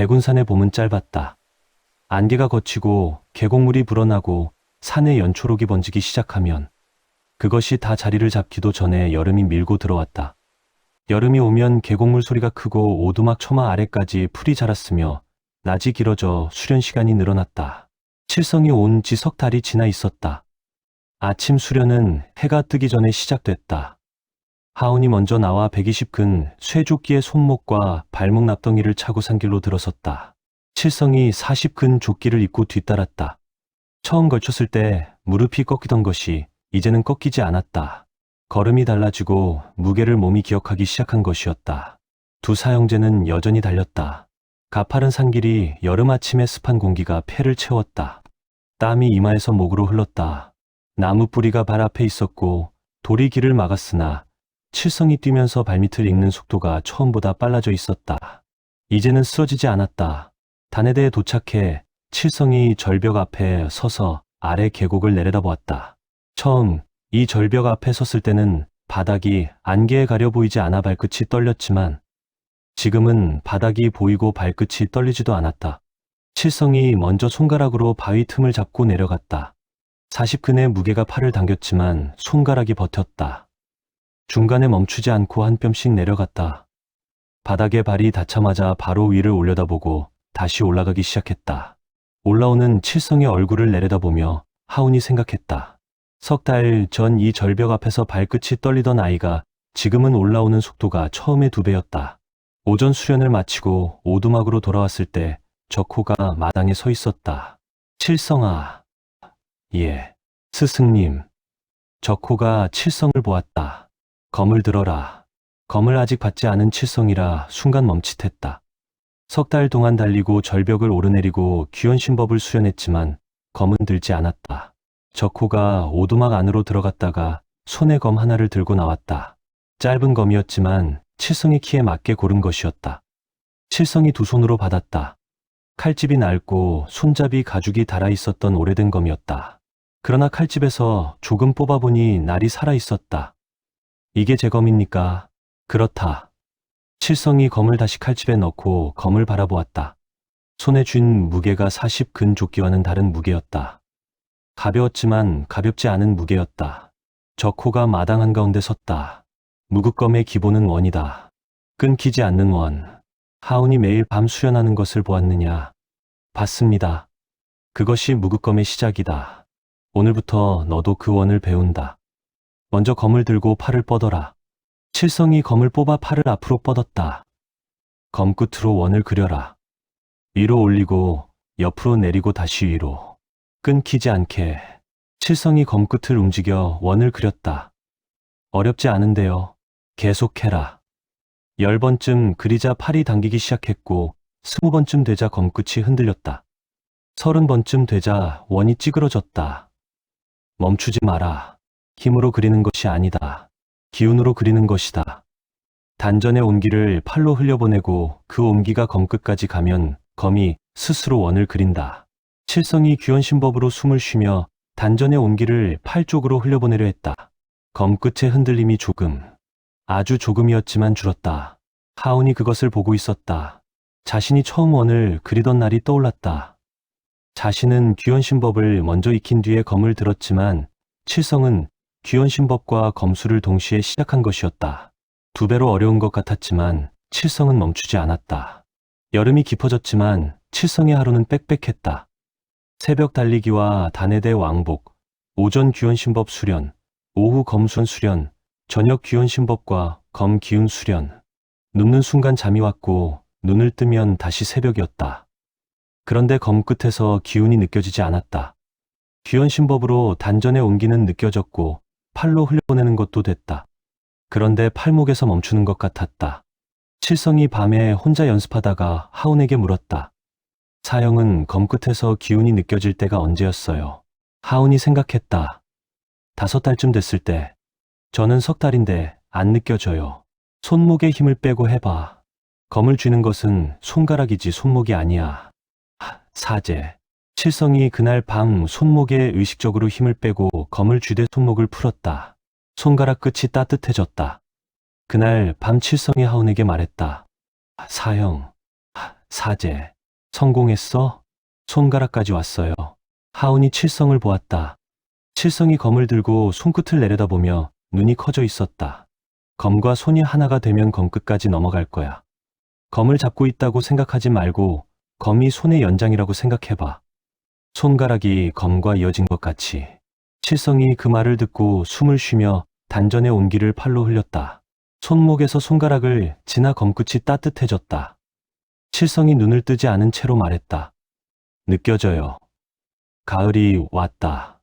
백운산의 봄은 짧았다. 안개가 걷히고 계곡물이 불어나고 산에 연초록이 번지기 시작하면 그것이 다 자리를 잡기도 전에 여름이 밀고 들어왔다. 여름이 오면 계곡물 소리가 크고 오두막 처마 아래까지 풀이 자랐으며 낮이 길어져 수련 시간이 늘어났다. 칠성이 온 지 석 달이 지나 있었다. 아침 수련은 해가 뜨기 전에 시작됐다. 하운이 먼저 나와 120근 쇠조끼의 손목과 발목 납덩이를 차고 산길로 들어섰다. 칠성이 40근 조끼를 입고 뒤따랐다. 처음 걸쳤을 때 무릎이 꺾이던 것이 이제는 꺾이지 않았다. 걸음이 달라지고 무게를 몸이 기억하기 시작한 것이었다. 두 사형제는 여전히 달렸다. 가파른 산길이 여름 아침의 습한 공기가 폐를 채웠다. 땀이 이마에서 목으로 흘렀다. 나무 뿌리가 발 앞에 있었고 돌이 길을 막았으나 칠성이 뛰면서 발밑을 읽는 속도가 처음보다 빨라져 있었다. 이제는 쓰러지지 않았다. 단해대에 도착해 칠성이 절벽 앞에 서서 아래 계곡을 내려다보았다. 처음 이 절벽 앞에 섰을 때는 바닥이 안개에 가려 보이지 않아 발끝이 떨렸지만 지금은 바닥이 보이고 발끝이 떨리지도 않았다. 칠성이 먼저 손가락으로 바위 틈을 잡고 내려갔다. 40근의 무게가 팔을 당겼지만 손가락이 버텼다. 중간에 멈추지 않고 한 뼘씩 내려갔다. 바닥에 발이 닿자마자 바로 위를 올려다보고 다시 올라가기 시작했다. 올라오는 칠성의 얼굴을 내려다보며 하운이 생각했다. 석 달 전 이 절벽 앞에서 발끝이 떨리던 아이가 지금은 올라오는 속도가 처음의 2배였다. 오전 수련을 마치고 오두막으로 돌아왔을 때 적호가 마당에 서 있었다. 칠성아. 예, 스승님. 적호가 칠성을 보았다. 검을 들어라. 검을 아직 받지 않은 칠성이라 순간 멈칫했다. 석 달 동안 달리고 절벽을 오르내리고 귀연신법을 수련했지만 검은 들지 않았다. 적호가 오두막 안으로 들어갔다가 손에 검 하나를 들고 나왔다. 짧은 검이었지만 칠성의 키에 맞게 고른 것이었다. 칠성이 두 손으로 받았다. 칼집이 낡고 손잡이 가죽이 달아있었던 오래된 검이었다. 그러나 칼집에서 조금 뽑아보니 날이 살아있었다. 이게 제 검입니까? 그렇다. 칠성이 검을 다시 칼집에 넣고 검을 바라보았다. 손에 쥔 무게가 40근 조끼와는 다른 무게였다. 가벼웠지만 가볍지 않은 무게였다. 적호가 마당 한가운데 섰다. 무급검의 기본은 원이다. 끊기지 않는 원. 하운이 매일 밤 수련하는 것을 보았느냐? 봤습니다. 그것이 무급검의 시작이다. 오늘부터 너도 그 원을 배운다. 먼저 검을 들고 팔을 뻗어라. 칠성이 검을 뽑아 팔을 앞으로 뻗었다. 검 끝으로 원을 그려라. 위로 올리고 옆으로 내리고 다시 위로. 끊기지 않게. 칠성이 검 끝을 움직여 원을 그렸다. 어렵지 않은데요. 계속해라. 10번쯤 그리자 팔이 당기기 시작했고 20번쯤 되자 검 끝이 흔들렸다. 30번쯤 되자 원이 찌그러졌다. 멈추지 마라. 힘으로 그리는 것이 아니다. 기운으로 그리는 것이다. 단전의 온기를 팔로 흘려보내고 그 온기가 검 끝까지 가면 검이 스스로 원을 그린다. 칠성이 귀연신법으로 숨을 쉬며 단전의 온기를 팔 쪽으로 흘려보내려 했다. 검 끝의 흔들림이 조금, 아주 조금이었지만 줄었다. 하운이 그것을 보고 있었다. 자신이 처음 원을 그리던 날이 떠올랐다. 자신은 귀연신법을 먼저 익힌 뒤에 검을 들었지만 칠성은 귀연신법과 검수를 동시에 시작한 것이었다. 2배로 어려운 것 같았지만 칠성은 멈추지 않았다. 여름이 깊어졌지만 칠성의 하루는 빽빽했다. 새벽 달리기와 단해대 왕복, 오전 귀연신법 수련, 오후 검수원 수련, 저녁 귀연신법과 검 기운 수련. 눕는 순간 잠이 왔고 눈을 뜨면 다시 새벽이었다. 그런데 검 끝에서 기운이 느껴지지 않았다. 귀연신법으로 단전의 온기는 느껴졌고 팔로 흘려보내는 것도 됐다. 그런데 팔목에서 멈추는 것 같았다. 칠성이 밤에 혼자 연습하다가 하운에게 물었다. 사형은 검 끝에서 기운이 느껴질 때가 언제였어요? 하운이 생각했다. 5달쯤 됐을 때. 저는 석 달인데 안 느껴져요. 손목에 힘을 빼고 해봐. 검을 쥐는 것은 손가락이지 손목이 아니야. 사제. 칠성이 그날 밤 손목에 의식적으로 힘을 빼고 검을 쥐되 손목을 풀었다. 손가락 끝이 따뜻해졌다. 그날 밤 칠성이 하운에게 말했다. 사형, 사제. 성공했어? 손가락까지 왔어요. 하온이 칠성을 보았다. 칠성이 검을 들고 손끝을 내려다보며 눈이 커져 있었다. 검과 손이 하나가 되면 검 끝까지 넘어갈 거야. 검을 잡고 있다고 생각하지 말고 검이 손의 연장이라고 생각해봐. 손가락이 검과 이어진 것 같이. 칠성이 그 말을 듣고 숨을 쉬며 단전에 온기를 팔로 흘렸다. 손목에서 손가락을 지나 검끝이 따뜻해졌다. 칠성이 눈을 뜨지 않은 채로 말했다. 느껴져요. 가을이 왔다.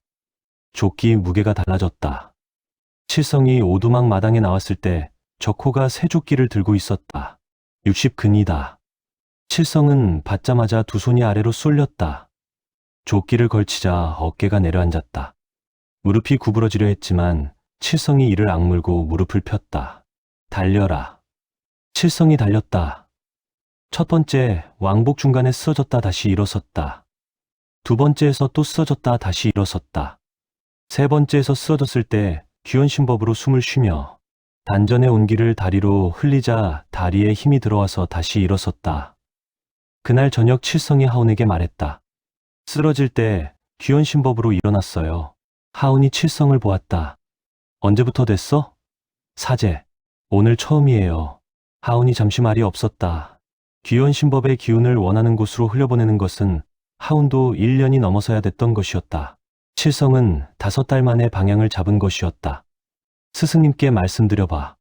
조끼 무게가 달라졌다. 칠성이 오두막 마당에 나왔을 때 적호가 새 조끼를 들고 있었다. 60근이다. 칠성은 받자마자 두 손이 아래로 쏠렸다. 조끼를 걸치자 어깨가 내려앉았다. 무릎이 구부러지려 했지만 칠성이 이를 악물고 무릎을 폈다. 달려라. 칠성이 달렸다. 첫 번째 왕복 중간에 쓰러졌다 다시 일어섰다. 두 번째에서 또 쓰러졌다 다시 일어섰다. 세 번째에서 쓰러졌을 때 귀원신법으로 숨을 쉬며 단전의 온기를 다리로 흘리자 다리에 힘이 들어와서 다시 일어섰다. 그날 저녁 칠성이 하온에게 말했다. 쓰러질 때 귀원신법으로 일어났어요. 하온이 칠성을 보았다. 언제부터 됐어? 사제. 오늘 처음이에요. 하온이 잠시 말이 없었다. 귀원신법의 기운을 원하는 곳으로 흘려보내는 것은 하온도 1년이 넘어서야 됐던 것이었다. 칠성은 5달 만에 방향을 잡은 것이었다. 스승님께 말씀드려봐.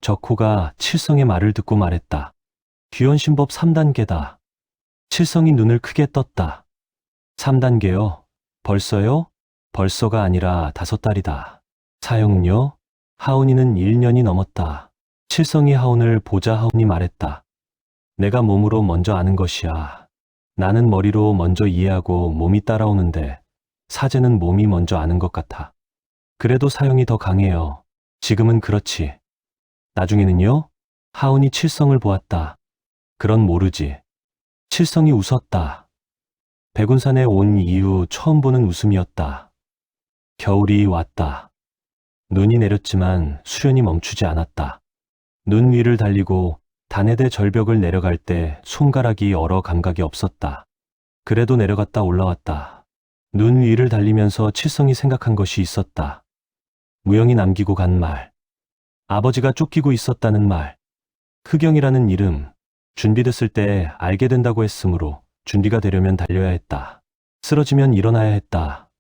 적호가 칠성의 말을 듣고 말했다. 귀원신법 3단계다. 칠성이 눈을 크게 떴다. 3단계요? 벌써요? 벌써가 아니라 5달이다. 사형은요? 하온이는 1년이 넘었다. 칠성이 하온을 보자 하온이 말했다. 내가 몸으로 먼저 아는 것이야. 나는 머리로 먼저 이해하고 몸이 따라오는데 사제는 몸이 먼저 아는 것 같아. 그래도 사형이 더 강해요. 지금은 그렇지. 나중에는요? 하온이 칠성을 보았다. 그런 모르지. 칠성이 웃었다. 백운산에 온 이후 처음 보는 웃음이었다. 겨울이 왔다. 눈이 내렸지만 수련이 멈추지 않았다. 눈 위를 달리고 단해대 절벽을 내려갈 때 손가락이 얼어 감각이 없었다. 그래도 내려갔다 올라왔다. 눈 위를 달리면서 칠성이 생각한 것이 있었다. 무영이 남기고 간 말. 아버지가 쫓기고 있었다는 말. 흑영이라는 이름. 준비됐을 때 알게 된다고 했으므로 준비가 되려면 달려야 했다. 쓰러지면 일어나야 했다.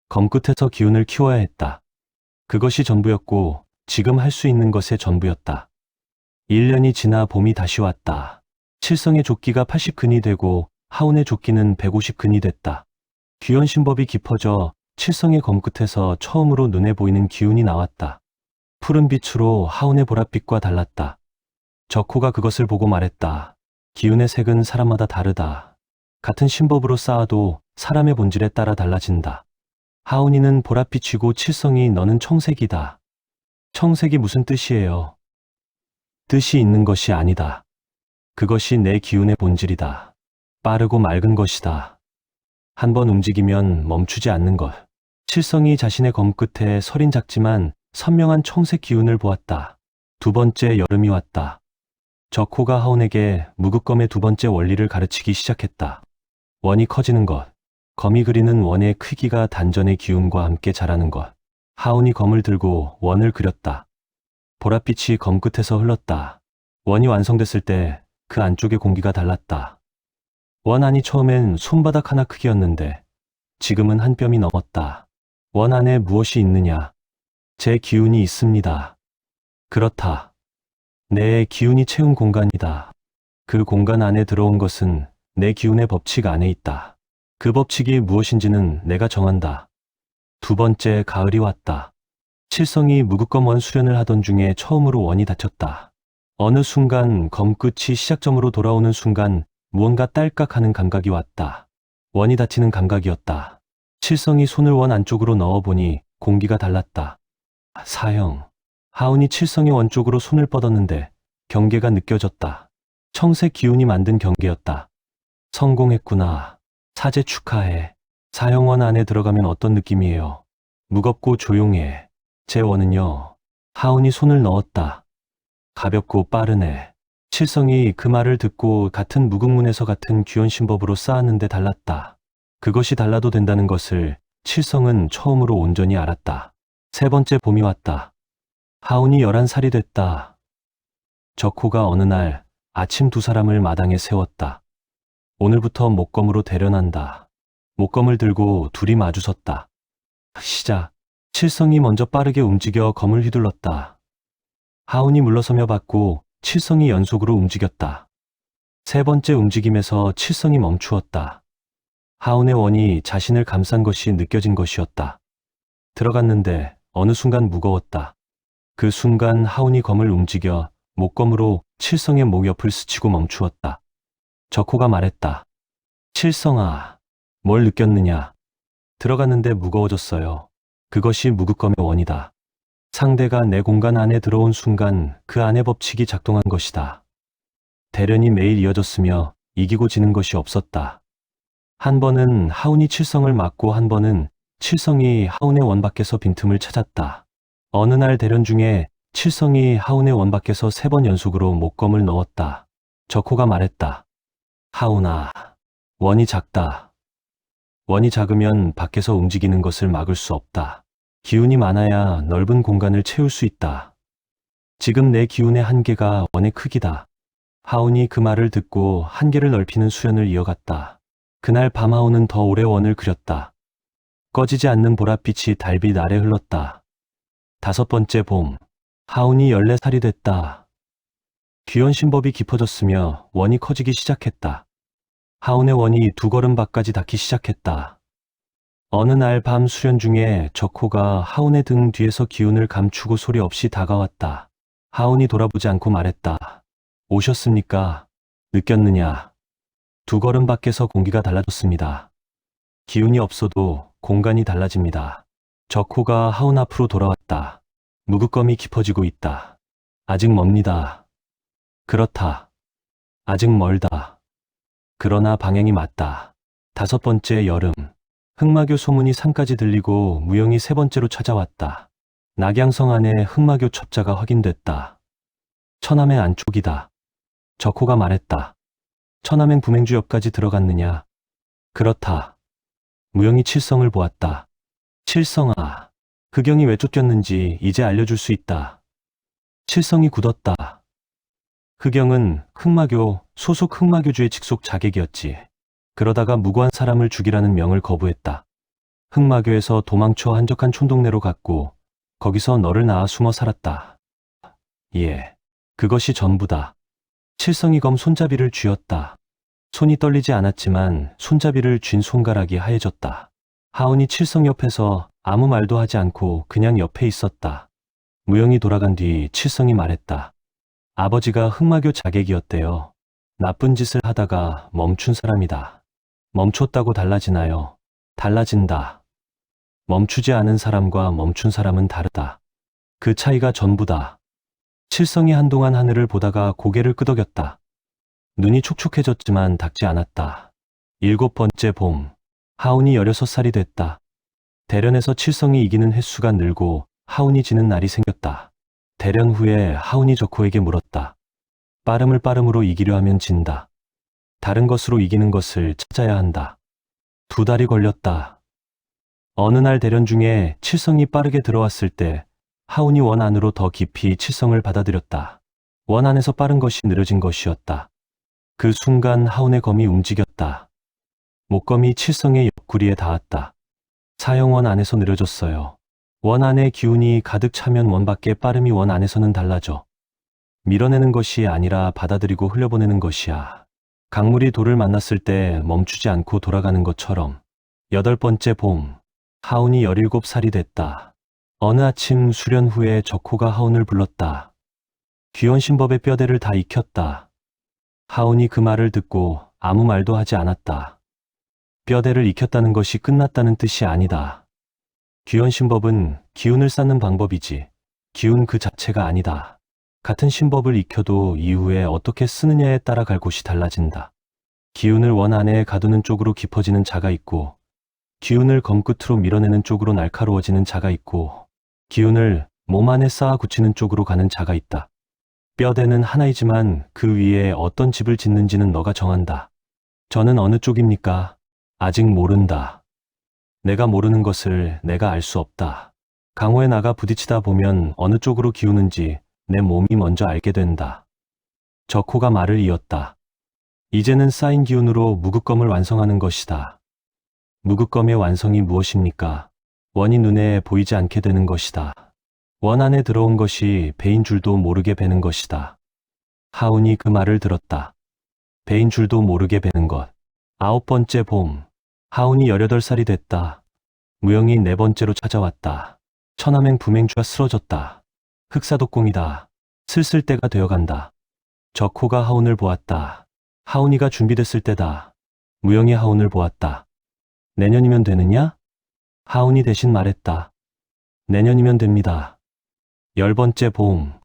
검끝에서 기운을 키워야 했다. 그것이 전부였고 지금 할 수 있는 것의 전부였다. 1년이 지나 봄이 다시 왔다. 칠성의 조끼가 80근이 되고 하온의 조끼는 150근이 됐다. 귀원신법이 깊어져 칠성의 검끝에서 처음으로 눈에 보이는 기운이 나왔다. 푸른 빛으로 하온의 보랏빛과 달랐다. 적호가 그것을 보고 말했다. 기운의 색은 사람마다 다르다. 같은 신법으로 쌓아도 사람의 본질에 따라 달라진다. 하온이는 보랏빛이고 칠성이 너는 청색이다. 청색이 무슨 뜻이에요? 뜻이 있는 것이 아니다. 그것이 내 기운의 본질이다. 빠르고 맑은 것이다. 한번 움직이면 멈추지 않는 것. 칠성이 자신의 검끝에 서린 작지만 선명한 청색 기운을 보았다. 두 번째 여름이 왔다. 적호가 하온에게 무극검의 두 번째 원리를 가르치기 시작했다. 원이 커지는 것. 검이 그리는 원의 크기가 단전의 기운과 함께 자라는 것. 하온이 검을 들고 원을 그렸다. 보랏빛이 검끝에서 흘렀다. 원이 완성됐을 때 그 안쪽의 공기가 달랐다. 원 안이 처음엔 손바닥 하나 크기였는데 지금은 한 뼘이 넘었다. 원 안에 무엇이 있느냐? 제 기운이 있습니다. 그렇다. 내 기운이 채운 공간이다. 그 공간 안에 들어온 것은 내 기운의 법칙 안에 있다. 그 법칙이 무엇인지는 내가 정한다. 두 번째 가을이 왔다. 칠성이 무극검 원 수련을 하던 중에 처음으로 원이 닫혔다. 어느 순간 검끝이 시작점으로 돌아오는 순간 무언가 딸깍하는 감각이 왔다. 원이 닫히는 감각이었다. 칠성이 손을 원 안쪽으로 넣어보니 공기가 달랐다. 사형. 하온이 칠성의 원 쪽으로 손을 뻗었는데 경계가 느껴졌다. 청색 기운이 만든 경계였다. 성공했구나. 사제 축하해. 사형원 안에 들어가면 어떤 느낌이에요? 무겁고 조용해. 제 원은요. 하온이 손을 넣었다. 가볍고 빠르네. 칠성이 그 말을 듣고 같은 무극문에서 같은 귀원신법으로 쌓았는데 달랐다. 그것이 달라도 된다는 것을 칠성은 처음으로 온전히 알았다. 세 번째 봄이 왔다. 하운이 11살이 됐다. 적호가 어느 날 아침 두 사람을 마당에 세웠다. 오늘부터 목검으로 대련한다. 목검을 들고 둘이 마주섰다. 시작. 칠성이 먼저 빠르게 움직여 검을 휘둘렀다. 하운이 물러서며 받고 칠성이 연속으로 움직였다. 세 번째 움직임에서 칠성이 멈추었다. 하운의 원이 자신을 감싼 것이 느껴진 것이었다. 들어갔는데 어느 순간 무거웠다. 그 순간 하운이 검을 움직여 목검으로 칠성의 목 옆을 스치고 멈추었다. 적호가 말했다. 칠성아, 뭘 느꼈느냐? 들어갔는데 무거워졌어요. 그것이 무극검의 원이다. 상대가 내 공간 안에 들어온 순간 그 안의 법칙이 작동한 것이다. 대련이 매일 이어졌으며 이기고 지는 것이 없었다. 한 번은 하운이 칠성을 맞고 한 번은 칠성이 하운의 원 밖에서 빈틈을 찾았다. 어느 날 대련 중에 칠성이 하운의 원 밖에서 3번 연속으로 목검을 넣었다. 적호가 말했다. 하운아, 원이 작다. 원이 작으면 밖에서 움직이는 것을 막을 수 없다. 기운이 많아야 넓은 공간을 채울 수 있다. 지금 내 기운의 한계가 원의 크기다. 하운이 그 말을 듣고 한계를 넓히는 수련을 이어갔다. 그날 밤 하운은 더 오래 원을 그렸다. 꺼지지 않는 보랏빛이 달빛 아래 흘렀다. 5번째 봄, 하운이 14살이 됐다. 귀원신법이 깊어졌으며 원이 커지기 시작했다. 하운의 원이 2걸음 밖까지 닿기 시작했다. 어느 날 밤 수련 중에 적호가 하운의 등 뒤에서 기운을 감추고 소리 없이 다가왔다. 하운이 돌아보지 않고 말했다. 오셨습니까? 느꼈느냐? 2걸음 밖에서 공기가 달라졌습니다. 기운이 없어도 공간이 달라집니다. 적호가 하운 앞으로 돌아왔다. 무극검이 깊어지고 있다. 아직 멉니다. 그렇다. 아직 멀다. 그러나 방향이 맞다. 5번째 여름. 흑마교 소문이 산까지 들리고 무영이 3번째로 찾아왔다. 낙양성 안에 흑마교 첩자가 확인됐다. 처남의 안쪽이다. 적호가 말했다. 처남행 부맹주 옆까지 들어갔느냐? 그렇다. 무영이 칠성을 보았다. 칠성아, 흑영이 왜 쫓겼는지 이제 알려줄 수 있다. 칠성이 굳었다. 흑영은 흑마교, 소속 흑마교주의 직속 자객이었지. 그러다가 무고한 사람을 죽이라는 명을 거부했다. 흑마교에서 도망쳐 한적한 촌동네로 갔고 거기서 너를 낳아 숨어 살았다. 예, 그것이 전부다. 칠성이 검 손잡이를 쥐었다. 손이 떨리지 않았지만 손잡이를 쥔 손가락이 하얘졌다. 하운이 칠성 옆에서 아무 말도 하지 않고 그냥 옆에 있었다. 무영이 돌아간 뒤 칠성이 말했다. 아버지가 흑마교 자객이었대요. 나쁜 짓을 하다가 멈춘 사람이다. 멈췄다고 달라지나요? 달라진다. 멈추지 않은 사람과 멈춘 사람은 다르다. 그 차이가 전부다. 칠성이 한동안 하늘을 보다가 고개를 끄덕였다. 눈이 촉촉해졌지만 닿지 않았다. 7번째 봄. 하운이 16살이 됐다. 대련에서 칠성이 이기는 횟수가 늘고 하운이 지는 날이 생겼다. 대련 후에 하운이 적호에게 물었다. 빠름을 빠름으로 이기려 하면 진다. 다른 것으로 이기는 것을 찾아야 한다. 2달이 걸렸다. 어느 날 대련 중에 칠성이 빠르게 들어왔을 때 하운이 원 안으로 더 깊이 칠성을 받아들였다. 원 안에서 빠른 것이 느려진 것이었다. 그 순간 하운의 검이 움직였다. 목검이 칠성의 옆구리에 닿았다. 사형원 안에서 느려졌어요. 원 안에 기운이 가득 차면 원 밖의 빠름이 원 안에서는 달라져. 밀어내는 것이 아니라 받아들이고 흘려보내는 것이야. 강물이 돌을 만났을 때 멈추지 않고 돌아가는 것처럼. 8번째 봄. 하운이 17살이 됐다. 어느 아침 수련 후에 적호가 하운을 불렀다. 귀원신법의 뼈대를 다 익혔다. 하운이 그 말을 듣고 아무 말도 하지 않았다. 뼈대를 익혔다는 것이 끝났다는 뜻이 아니다. 귀원신법은 기운을 쌓는 방법이지 기운 그 자체가 아니다. 같은 신법을 익혀도 이후에 어떻게 쓰느냐에 따라 갈 곳이 달라진다. 기운을 원 안에 가두는 쪽으로 깊어지는 자가 있고 기운을 검 끝으로 밀어내는 쪽으로 날카로워지는 자가 있고 기운을 몸 안에 쌓아 굳히는 쪽으로 가는 자가 있다. 뼈대는 하나이지만 그 위에 어떤 집을 짓는지는 너가 정한다. 저는 어느 쪽입니까? 아직 모른다. 내가 모르는 것을 내가 알 수 없다. 강호에 나가 부딪히다 보면 어느 쪽으로 기우는지 내 몸이 먼저 알게 된다. 적호가 말을 이었다. 이제는 쌓인 기운으로 무극검을 완성하는 것이다. 무극검의 완성이 무엇입니까? 원이 눈에 보이지 않게 되는 것이다. 원 안에 들어온 것이 배인 줄도 모르게 베는 것이다. 하운이 그 말을 들었다. 배인 줄도 모르게 베는 것. 9번째 봄. 하운이 18살이 됐다. 무영이 4번째로 찾아왔다. 천하맹 부맹주가 쓰러졌다. 흑사독공이다. 슬슬 때가 되어간다. 적호가 하운을 보았다. 하운이가 준비됐을 때다. 무영이 하운을 보았다. 내년이면 되느냐? 하운이 대신 말했다. 내년이면 됩니다. 10번째 봄.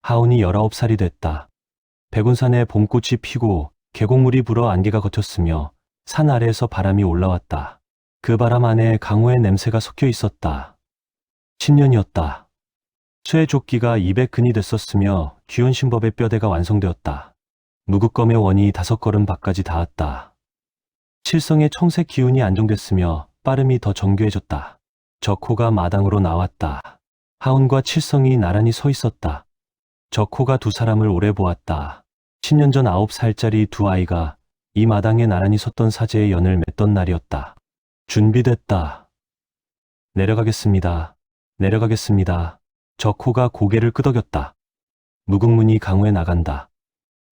하운이 19살이 됐다. 백운산에 봄꽃이 피고 계곡물이 불어 안개가 걷혔으며 산 아래에서 바람이 올라왔다. 그 바람 안에 강호의 냄새가 섞여 있었다. 10년이었다. 쇠의 조끼가 200근이 됐었으며 귀원신법의 뼈대가 완성되었다. 무극검의 원이 5걸음 밖까지 닿았다. 칠성의 청색 기운이 안정됐으며 빠름이 더 정교해졌다. 적호가 마당으로 나왔다. 하운과 칠성이 나란히 서 있었다. 적호가 두 사람을 오래 보았다. 10년 전 9살짜리 두 아이가 이 마당에 나란히 섰던 사제의 연을 맺던 날이었다. 준비됐다. 내려가겠습니다. 내려가겠습니다. 적호가 고개를 끄덕였다. 무극문이 강호에 나간다.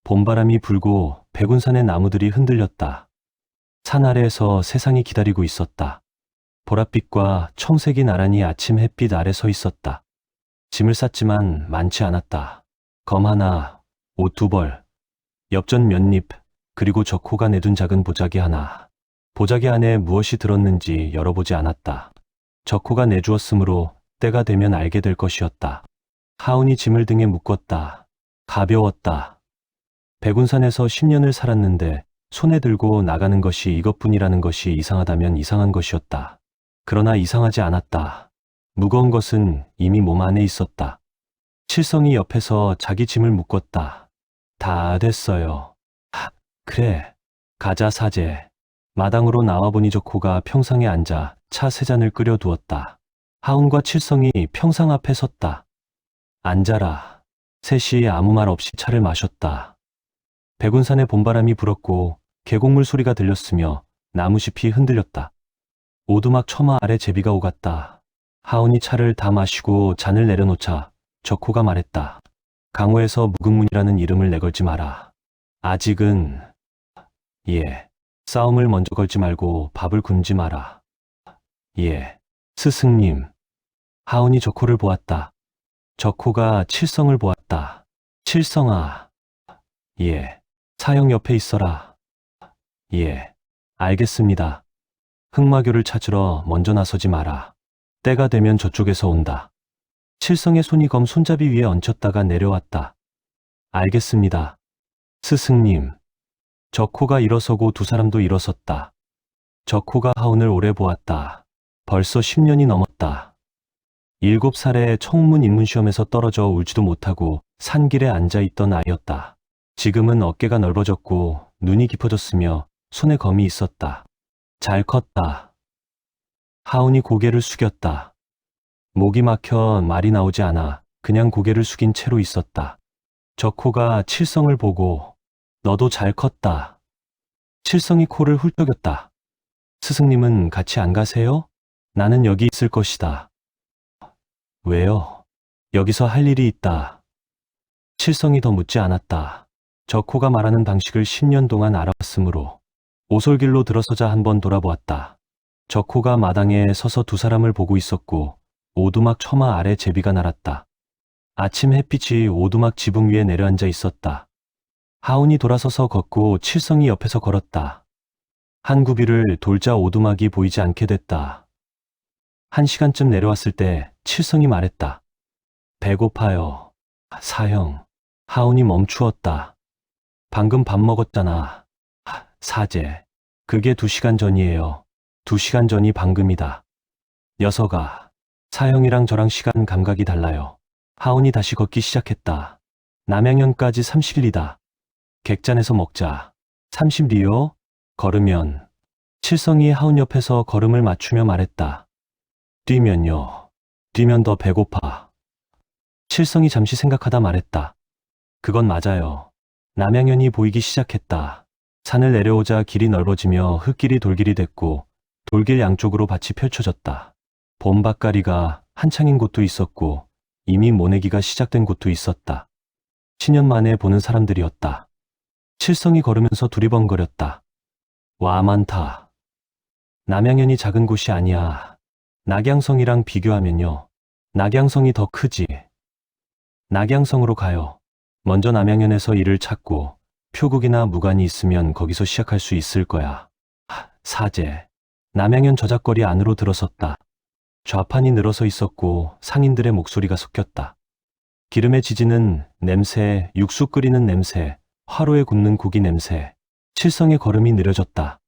봄바람이 불고 백운산의 나무들이 흔들렸다. 산 아래에서 세상이 기다리고 있었다. 보랏빛과 청색이 나란히 아침 햇빛 아래 서 있었다. 짐을 쌌지만 많지 않았다. 검 하나, 옷 2벌, 엽전 몇 잎, 그리고 적호가 내둔 작은 보자기 하나. 보자기 안에 무엇이 들었는지 열어보지 않았다. 적호가 내주었으므로 때가 되면 알게 될 것이었다. 하운이 짐을 등에 묶었다. 가벼웠다. 백운산에서 10년을 살았는데 손에 들고 나가는 것이 이것뿐이라는 것이 이상하다면 이상한 것이었다. 그러나 이상하지 않았다. 무거운 것은 이미 몸 안에 있었다. 칠성이 옆에서 자기 짐을 묶었다. 다 됐어요. 그래. 가자 사제. 마당으로 나와보니 적호가 평상에 앉아 차 3잔을 끓여두었다. 하운과 칠성이 평상 앞에 섰다. 앉아라. 셋이 아무 말 없이 차를 마셨다. 백운산에 봄바람이 불었고 계곡물 소리가 들렸으며 나무잎이 흔들렸다. 오두막 처마 아래 제비가 오갔다. 하운이 차를 다 마시고 잔을 내려놓자 적호가 말했다. 강호에서 무극문이라는 이름을 내걸지 마라. 아직은... 예. 싸움을 먼저 걸지 말고 밥을 굶지 마라. 예. 스승님. 하운이 적호를 보았다. 적호가 칠성을 보았다. 칠성아. 예. 사형 옆에 있어라. 예. 알겠습니다. 흑마교를 찾으러 먼저 나서지 마라. 때가 되면 저쪽에서 온다. 칠성의 손이 검 손잡이 위에 얹혔다가 내려왔다. 알겠습니다. 스승님. 적호가 일어서고 두 사람도 일어섰다. 적호가 하운을 오래 보았다. 벌써 10년이 넘었다. 7살에 청문 입문시험에서 떨어져 울지도 못하고 산길에 앉아있던 아이였다. 지금은 어깨가 넓어졌고 눈이 깊어졌으며 손에 검이 있었다. 잘 컸다. 하운이 고개를 숙였다. 목이 막혀 말이 나오지 않아 그냥 고개를 숙인 채로 있었다. 적호가 칠성을 보고 너도 잘 컸다. 칠성이 코를 훌쩍였다. 스승님은 같이 안 가세요? 나는 여기 있을 것이다. 왜요? 여기서 할 일이 있다. 칠성이 더 묻지 않았다. 적호가 말하는 방식을 10년 동안 알아왔으므로 오솔길로 들어서자 한번 돌아보았다. 적호가 마당에 서서 두 사람을 보고 있었고 오두막 처마 아래 제비가 날았다. 아침 햇빛이 오두막 지붕 위에 내려앉아 있었다. 하운이 돌아서서 걷고 칠성이 옆에서 걸었다. 한 구비를 돌자 오두막이 보이지 않게 됐다. 1시간쯤 내려왔을 때 칠성이 말했다. 배고파요. 사형. 하운이 멈추었다. 방금 밥 먹었잖아. 사제. 그게 2시간 전이에요. 2시간 전이 방금이다. 녀석아. 사형이랑 저랑 시간 감각이 달라요. 하운이 다시 걷기 시작했다. 남양현까지 30리다. 객잔에서 먹자. 30리요? 걸으면. 칠성이 하운 옆에서 걸음을 맞추며 말했다. 뛰면요. 뛰면 더 배고파. 칠성이 잠시 생각하다 말했다. 그건 맞아요. 남양현이 보이기 시작했다. 산을 내려오자 길이 넓어지며 흙길이 돌길이 됐고 돌길 양쪽으로 밭이 펼쳐졌다. 봄밭가리가 한창인 곳도 있었고 이미 모내기가 시작된 곳도 있었다. 10년 만에 보는 사람들이었다. 칠성이 걸으면서 두리번거렸다. 와, 많다. 남양현이 작은 곳이 아니야. 낙양성이랑 비교하면요. 낙양성이 더 크지. 낙양성으로 가요. 먼저 남양현에서 일을 찾고 표국이나 무관이 있으면 거기서 시작할 수 있을 거야. 사제. 남양현 저작거리 안으로 들어섰다. 좌판이 늘어서 있었고 상인들의 목소리가 섞였다. 기름에 지지는 냄새, 육수 끓이는 냄새, 화로에 굽는 고기 냄새. 칠성의 걸음이 느려졌다.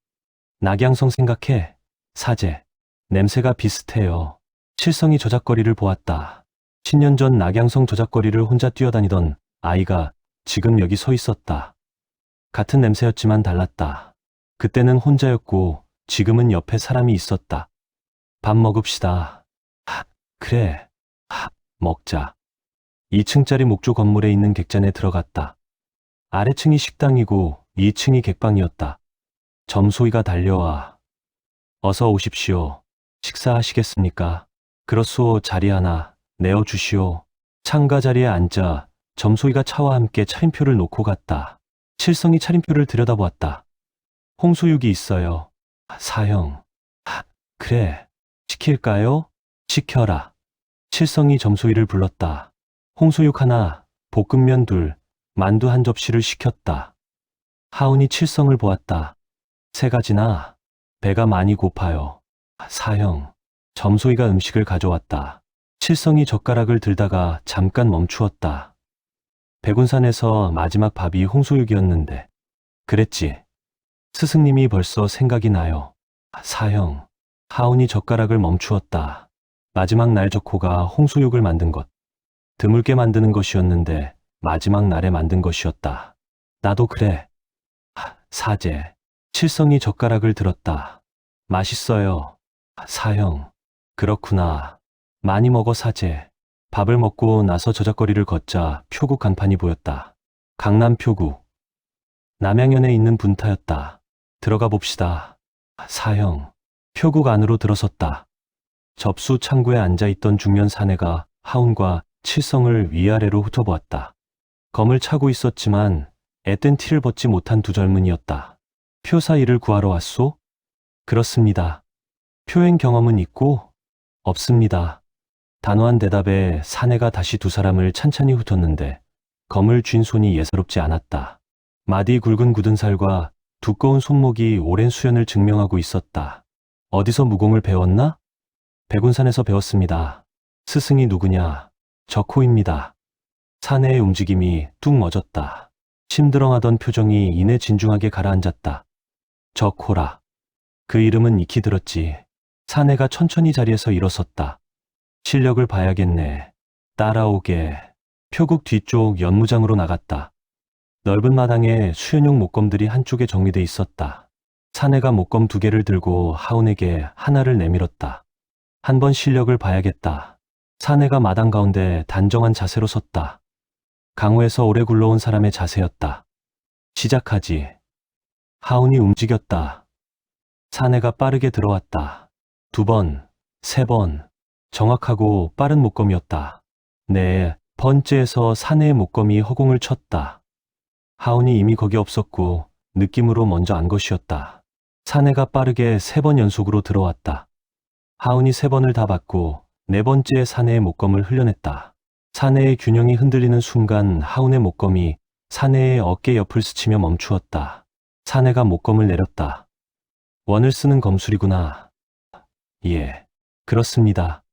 낙양성 생각해. 사제. 냄새가 비슷해요. 칠성이 저작거리를 보았다. 10년 전 낙양성 저작거리를 혼자 뛰어다니던 아이가 지금 여기 서 있었다. 같은 냄새였지만 달랐다. 그때는 혼자였고 지금은 옆에 사람이 있었다. 밥 먹읍시다. 그래. 먹자. 2층짜리 목조 건물에 있는 객잔에 들어갔다. 아래층이 식당이고 2층이 객방이었다. 점소이가 달려와. 어서 오십시오. 식사하시겠습니까? 그렇소. 자리 하나 내어주시오. 창가 자리에 앉아 점소이가 차와 함께 차림표를 놓고 갔다. 칠성이 차림표를 들여다보았다. 홍수육이 있어요. 사형. 그래. 시킬까요? 시켜라. 칠성이 점소이를 불렀다. 홍수육 하나, 볶음면 둘, 만두 한 접시를 시켰다. 하운이 칠성을 보았다. 3가지나. 배가 많이 고파요. 사형. 점소이가 음식을 가져왔다. 칠성이 젓가락을 들다가 잠깐 멈추었다. 백운산에서 마지막 밥이 홍수육이었는데. 그랬지. 스승님이 벌써 생각이 나요. 사형. 하운이 젓가락을 멈추었다. 마지막 날 적호가 홍수육을 만든 것. 드물게 만드는 것이었는데 마지막 날에 만든 것이었다. 나도 그래. 사제. 칠성이 젓가락을 들었다. 맛있어요. 사형. 그렇구나. 많이 먹어. 사제. 밥을 먹고 나서 저작거리를 걷자 표국 간판이 보였다. 강남 표국. 남양현에 있는 분타였다. 들어가 봅시다. 사형. 표국 안으로 들어섰다. 접수 창구에 앉아있던 중년 사내가 하운과 칠성을 위아래로 훑어보았다. 검을 차고 있었지만 앳된 티를 벗지 못한 두 젊은이였다. 표사 일을 구하러 왔소? 그렇습니다. 표행 경험은 있고? 없습니다. 단호한 대답에 사내가 다시 두 사람을 찬찬히 훑었는데 검을 쥔 손이 예사롭지 않았다. 마디 굵은 굳은 살과 두꺼운 손목이 오랜 수련을 증명하고 있었다. 어디서 무공을 배웠나? 백운산에서 배웠습니다. 스승이 누구냐? 적호입니다. 사내의 움직임이 뚝 멎었다. 심드렁하던 표정이 이내 진중하게 가라앉았다. 적호라. 그 이름은 익히 들었지. 사내가 천천히 자리에서 일어섰다. 실력을 봐야겠네. 따라오게. 표국 뒤쪽 연무장으로 나갔다. 넓은 마당에 수연용 목검들이 한쪽에 정리돼 있었다. 사내가 목검 2개를 들고 하운에게 하나를 내밀었다. 한번 실력을 봐야겠다. 사내가 마당 가운데 단정한 자세로 섰다. 강호에서 오래 굴러온 사람의 자세였다. 시작하지. 하운이 움직였다. 사내가 빠르게 들어왔다. 2번, 3번. 정확하고 빠른 목검이었다. 네, 번째에서 사내의 목검이 허공을 쳤다. 하운이 이미 거기 없었고 느낌으로 먼저 안 것이었다. 사내가 빠르게 3번 연속으로 들어왔다. 하운이 3번을 다 받고 4번째 사내의 목검을 흘려냈다. 사내의 균형이 흔들리는 순간 하운의 목검이 사내의 어깨 옆을 스치며 멈추었다. 사내가 목검을 내렸다. 원을 쓰는 검술이구나. 예, 그렇습니다.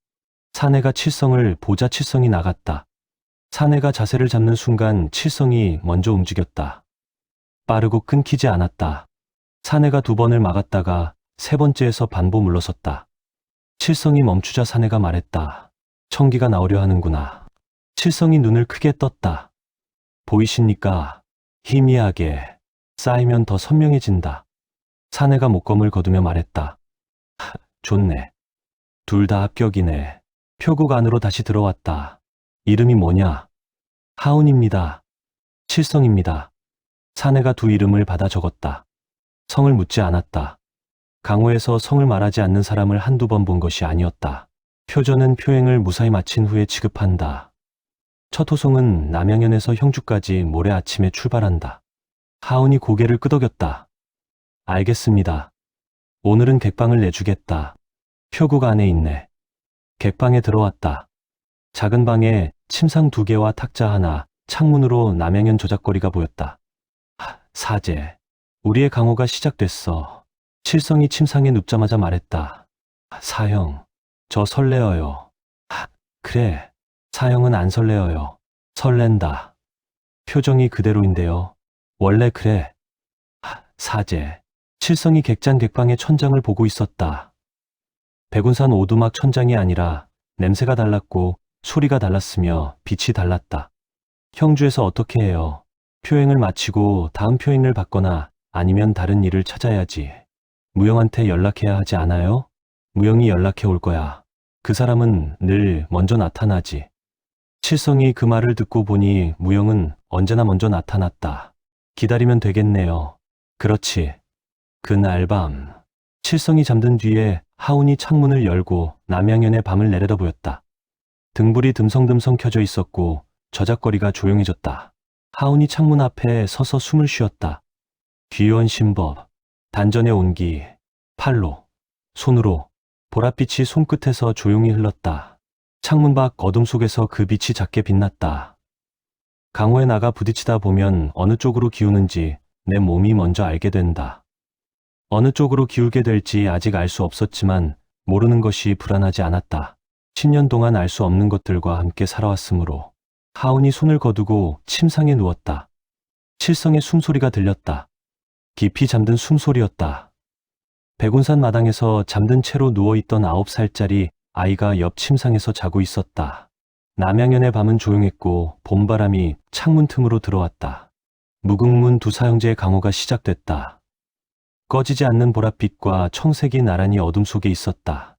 사내가 칠성을 보자 칠성이 나갔다. 사내가 자세를 잡는 순간 칠성이 먼저 움직였다. 빠르고 끊기지 않았다. 사내가 2번을 막았다가 3번째에서 반보 물러섰다. 칠성이 멈추자 사내가 말했다. 청기가 나오려 하는구나. 칠성이 눈을 크게 떴다. 보이십니까? 희미하게 쌓이면 더 선명해진다. 사내가 목검을 거두며 말했다. 좋네. 둘 다 합격이네. 표국 안으로 다시 들어왔다. 이름이 뭐냐? 하운입니다. 칠성입니다. 사내가 두 이름을 받아 적었다. 성을 묻지 않았다. 강호에서 성을 말하지 않는 사람을 한두 번 본 것이 아니었다. 표전은 표행을 무사히 마친 후에 지급한다. 첫 호송은 남양현에서 형주까지 모레 아침에 출발한다. 하운이 고개를 끄덕였다. 알겠습니다. 오늘은 객방을 내주겠다. 표국 안에 있네. 객방에 들어왔다. 작은 방에 침상 2개와 탁자 하나, 창문으로 남양현 조작거리가 보였다. 사제, 우리의 강호가 시작됐어. 칠성이 침상에 눕자마자 말했다. 사형, 저 설레어요. 그래, 사형은 안 설레어요. 설렌다. 표정이 그대로인데요. 원래 그래. 사제, 칠성이 객잔 객방의 천장을 보고 있었다. 백운산 오두막 천장이 아니라 냄새가 달랐고 소리가 달랐으며 빛이 달랐다. 형주에서 어떻게 해요? 표행을 마치고 다음 표행을 받거나 아니면 다른 일을 찾아야지. 무영한테 연락해야 하지 않아요? 무영이 연락해 올 거야. 그 사람은 늘 먼저 나타나지. 칠성이 그 말을 듣고 보니 무영은 언제나 먼저 나타났다. 기다리면 되겠네요. 그렇지. 그날 밤, 칠성이 잠든 뒤에 하운이 창문을 열고 남양현의 밤을 내려다 보였다. 등불이 듬성듬성 켜져 있었고 저작거리가 조용해졌다. 하운이 창문 앞에 서서 숨을 쉬었다. 귀여운 신법, 단전의 온기, 팔로, 손으로, 보랏빛이 손끝에서 조용히 흘렀다. 창문 밖 어둠 속에서 그 빛이 작게 빛났다. 강호에 나가 부딪히다 보면 어느 쪽으로 기우는지 내 몸이 먼저 알게 된다. 어느 쪽으로 기울게 될지 아직 알 수 없었지만 모르는 것이 불안하지 않았다. 10년 동안 알 수 없는 것들과 함께 살아왔으므로. 하운이 손을 거두고 침상에 누웠다. 칠성의 숨소리가 들렸다. 깊이 잠든 숨소리였다. 백운산 마당에서 잠든 채로 누워있던 9살짜리 아이가 옆 침상에서 자고 있었다. 남양현의 밤은 조용했고 봄바람이 창문 틈으로 들어왔다. 무궁문 두 사형제의 강호가 시작됐다. 꺼지지 않는 보랏빛과 청색이 나란히 어둠 속에 있었다.